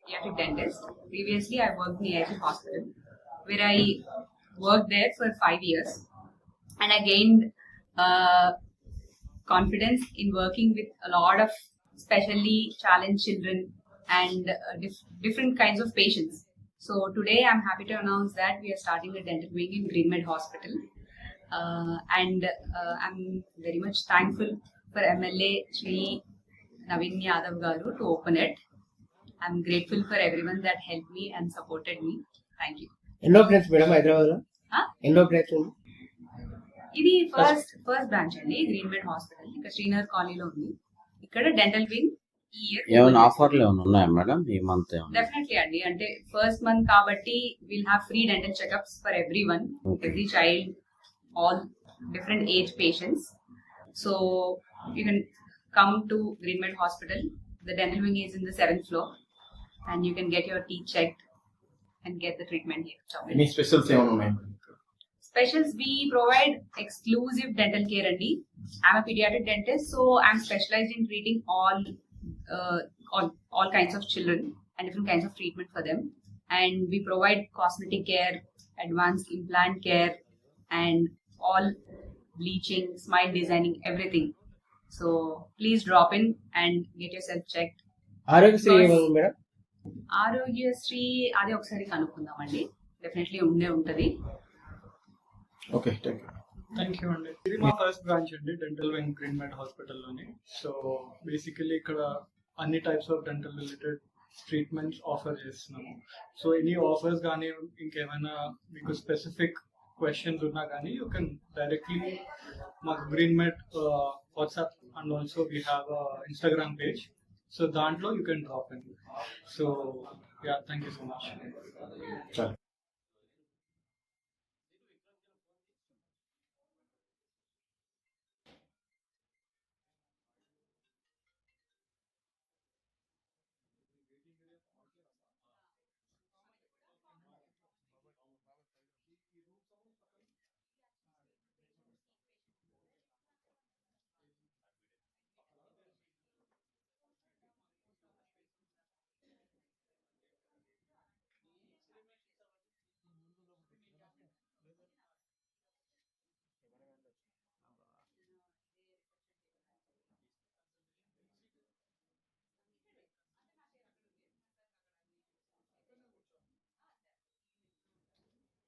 pediatric dentist. Previously, I worked in AIG Hospital, where I worked there for 5 years, and I gained confidence in working with a lot of specially challenged children and different kinds of patients. So today, I'm happy to announce that we are starting a dental wing in Greenmed Hospital, and I'm very much thankful for MLA Shri Naveen Yadav Garu to open it. I'm grateful for everyone that helped me and supported me. Thank you. ఎన్నో place madam Hyderabad లో Huh? ఎన్నో place ఉంది ఇది first branch అండి గ్రీన్బెడ్ hospital. ఇక్కడ శ్రీనగర్ కాలనీలో ఉంది. ఇక్కడ డెంటల్ వింగ్ ఈ ఇయర్ ఏమైనా ఆఫర్లు ఏమైనా ఉన్నాయా మేడం ఈ మంత్? డెఫినెట్లీ అండి. అంటే ఫస్ట్ మంత్ కాబట్టి will have free dental checkups for every one, every child, all different age patients. So you can come to Greenmed Hospital. The dental wing is in the 7th floor, and you can get your teeth checked and get the treatment here. Any specials ఏమైనా ఉన్నాయి? Specials, we provide exclusive dental care. Andi, I'm a pediatric dentist, so I'm specialized in treating all kinds of children and different kinds of treatment for them. And we provide cosmetic care, advanced implant care, and all bleaching, smile designing, everything. So please drop in and get yourself checked. Aarogyasri ఏమైంది madam? Aarogyasri అది ఒకసారి కనుక్కుందామండి. Definitely ఉంటది. Okay, thank you. Thank you అండి. ఇది మా first branch అండి dental wing గ్రీన్మెడ్ హాస్పిటల్లోని. So basically ఇక్కడ అన్ని types of dental related treatments offer చేస్తున్నాము. సో ఎనీ ఆఫర్స్ కానీ ఇంకేమైనా మీకు స్పెసిఫిక్ క్వశ్చన్స్ ఉన్నా కానీ యూ కెన్ డైరెక్ట్లీ మాకు Greenmed WhatsApp and also we have Instagram page. So దాంట్లో you can drop in. So yeah, thank you so much.